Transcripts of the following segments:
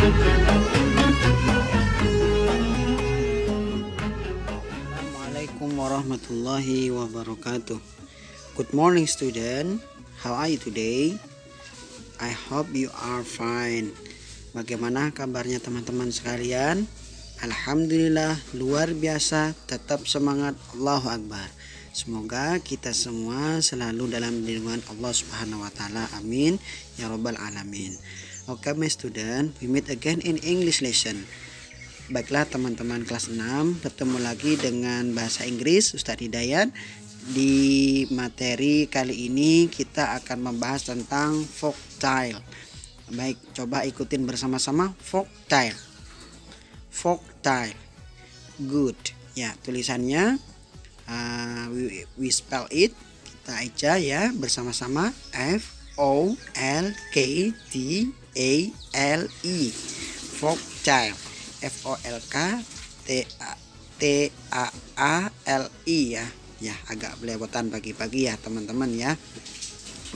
Assalamualaikum warahmatullahi wabarakatuh. Good morning student. How are you today? I hope you are fine. Bagaimana kabarnya teman-teman sekalian? Alhamdulillah luar biasa, tetap semangat, Allahu Akbar. Semoga kita semua selalu dalam lindungan Allah Subhanahu wa taala. Amin ya rabbal alamin. Okay, my student, we meet again in English lesson. Baiklah teman-teman kelas 6, bertemu lagi dengan bahasa Inggris Ustadz Hidayat. Di materi kali ini kita akan membahas tentang folktale. Baik, coba ikutin bersama-sama folktale. Folktale. Good. Ya, tulisannya we spell it. Kita aja ya bersama-sama FOLKTALE. Folktale. FOLKTAALE ya. Ya, agak belepotan pagi-pagi ya teman-teman ya.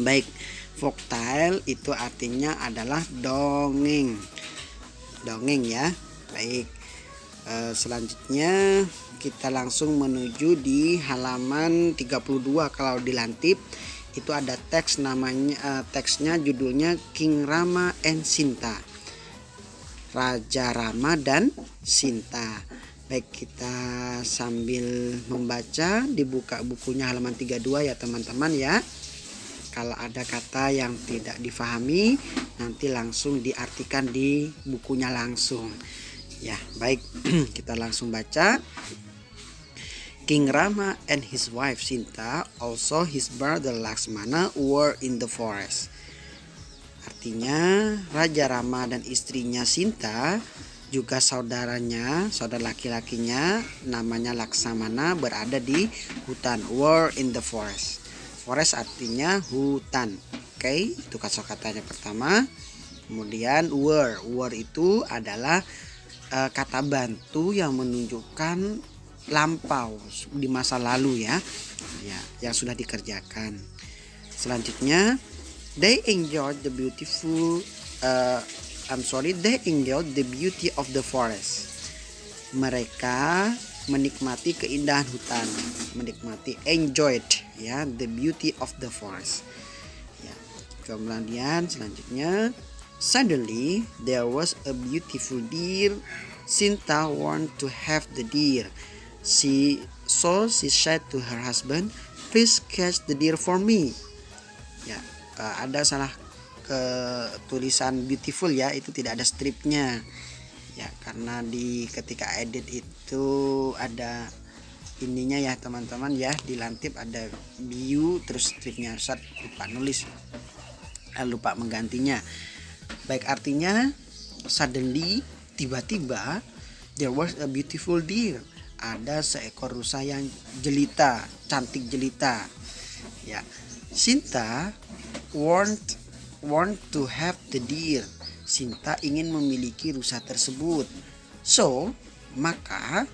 Baik, folktale itu artinya adalah dongeng. Dongeng ya. Baik. Selanjutnya kita langsung menuju di halaman 32. Kalau dilantip itu ada teks namanya teksnya judulnya King Rama and Sinta. Raja Rama dan Sinta. Baik, kita sambil membaca, dibuka bukunya halaman 32 ya teman-teman ya. Kalau ada kata yang tidak difahami, nanti langsung diartikan di bukunya langsung. Ya, baik, kita langsung baca. King Rama and his wife Sinta, also his brother Laksmana, were in the forest. Artinya Raja Rama dan istrinya Sinta juga saudara laki-lakinya namanya Laksamana berada di hutan. Were in the forest. Forest artinya hutan. Oke, itu kata-katanya pertama. Kemudian were itu adalah kata bantu yang menunjukkan lampau di masa lalu ya, yang sudah dikerjakan. Selanjutnya they enjoyed the beauty of the forest. Mereka menikmati keindahan hutan, enjoyed ya, the beauty of the forest. Ya. Kemudian selanjutnya, suddenly there was a beautiful deer. Sinta wanted to have the deer. She said to her husband, please catch the deer for me. Ya, ada salah tulisan beautiful ya, itu tidak ada stripnya ya, karena ketika edit itu ada ininya ya teman-teman ya, dilantip ada view terus stripnya, lupa menggantinya. Baik, artinya suddenly, tiba-tiba, there was a beautiful deer, ada seekor rusa yang jelita, cantik jelita ya. Sinta want to have the deer. Sinta ingin memiliki rusa tersebut. So, maka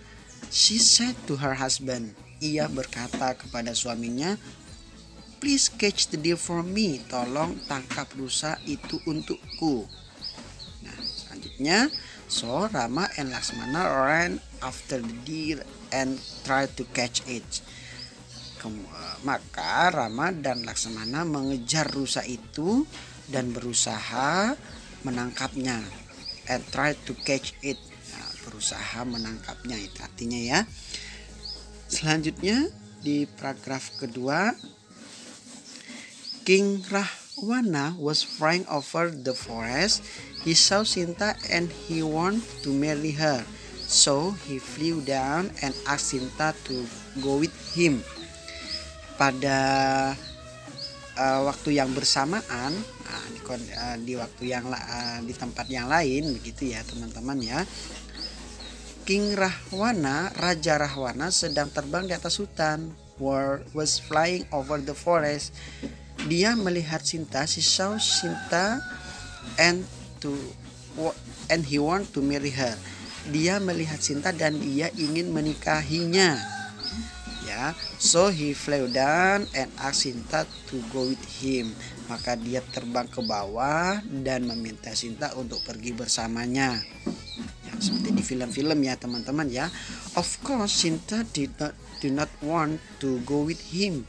she said to her husband. Ia berkata kepada suaminya, please catch the deer for me. Tolong tangkap rusa itu untukku. Nah, selanjutnya, so Rama and Laksmana ran after the deer and tried to catch it. Maka Rama dan Laksamana mengejar rusa itu dan berusaha menangkapnya. And try to catch it. Nah, berusaha menangkapnya itu artinya ya. Selanjutnya di paragraf kedua, King Rahwana was flying over the forest. He saw Sinta and he wanted to marry her. So he flew down and asked Sinta to go with him. Pada waktu yang bersamaan, di waktu yang di tempat yang lain begitu ya teman-teman ya. King Rahwana, Raja Rahwana sedang terbang di atas hutan. Was flying over the forest. Dia melihat Sinta, she saw Sinta and he want to marry her. Dia melihat Sinta dan dia ingin menikahinya. Ya, ya. So he flew down and asked Sinta to go with him. Maka dia terbang ke bawah dan meminta Sinta untuk pergi bersamanya. Ya, seperti di film-film ya teman-teman ya. Of course Sinta did not want to go with him.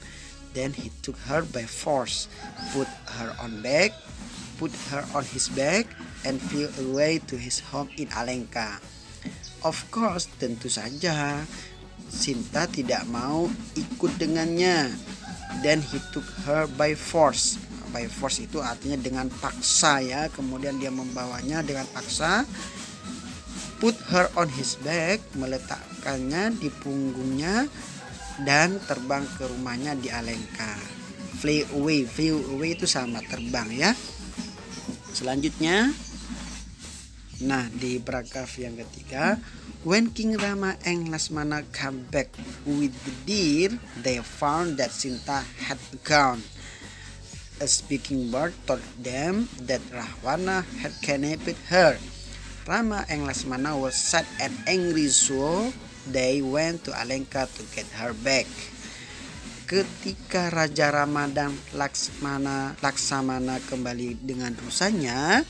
Then he took her by force, put her on his back, and flew away to his home in Alenka. Of course, tentu saja Sinta tidak mau ikut dengannya. Then he took her by force. By force itu artinya dengan paksa ya. Kemudian dia membawanya dengan paksa. Put her on his back, meletakkannya di punggungnya dan terbang ke rumahnya di Alenka. Fly away itu sama terbang ya. Selanjutnya, nah di paragraf yang ketiga, when King Rama and Lakshmana come back with the deer, they found that Sinta had gone. A speaking bird told them that Rahwana had kidnapped her. Rama and Lakshmana were sad and angry, so they went to Alenka to get her back. Ketika Raja Rama dan Laksamana kembali dengan rusanya,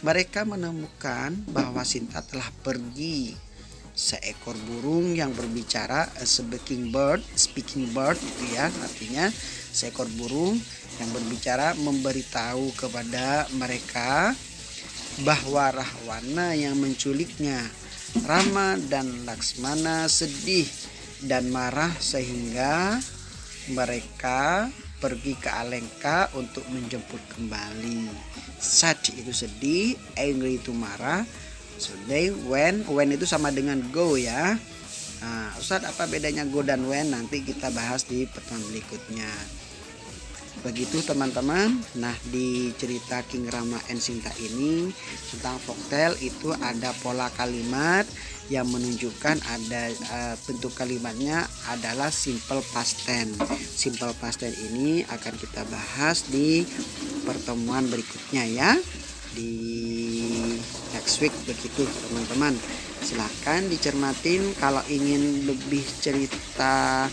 mereka menemukan bahwa Sinta telah pergi. Seekor burung yang berbicara, a speaking bird itu ya, artinya seekor burung yang berbicara memberitahu kepada mereka bahwa Rahwana yang menculiknya. Rama dan Lakshmana sedih dan marah sehingga mereka pergi ke Alenka untuk menjemput kembali. Sad itu sedih, angry itu marah. So they went itu sama dengan go ya. Nah, Ustadz apa bedanya go dan when nanti kita bahas di pertemuan berikutnya. Begitu teman-teman. Nah di cerita King Rama and Sinta ini tentang folktale itu ada pola kalimat yang menunjukkan ada bentuk kalimatnya adalah simple past tense. Simple past tense ini akan kita bahas di pertemuan berikutnya ya, di next week begitu teman-teman. Silahkan dicermatin. Kalau ingin lebih cerita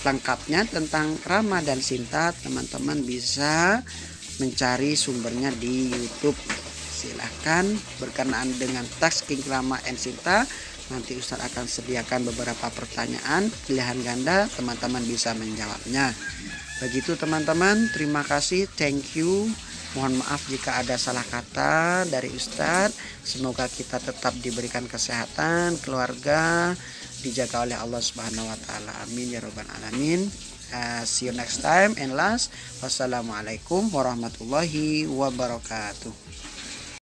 lengkapnya tentang Rama dan Sinta, teman-teman bisa mencari sumbernya di YouTube. Silahkan berkenaan dengan teks King Rama and Sinta. Nanti Ustadz akan sediakan beberapa pertanyaan pilihan ganda, teman-teman bisa menjawabnya. Begitu teman-teman, terima kasih, thank you. Mohon maaf jika ada salah kata dari Ustadz. Semoga kita tetap diberikan kesehatan, keluarga dijaga oleh Allah Subhanahu wa taala. Amin ya rabbal alamin. See you next time and last. Wassalamualaikum warahmatullahi wabarakatuh.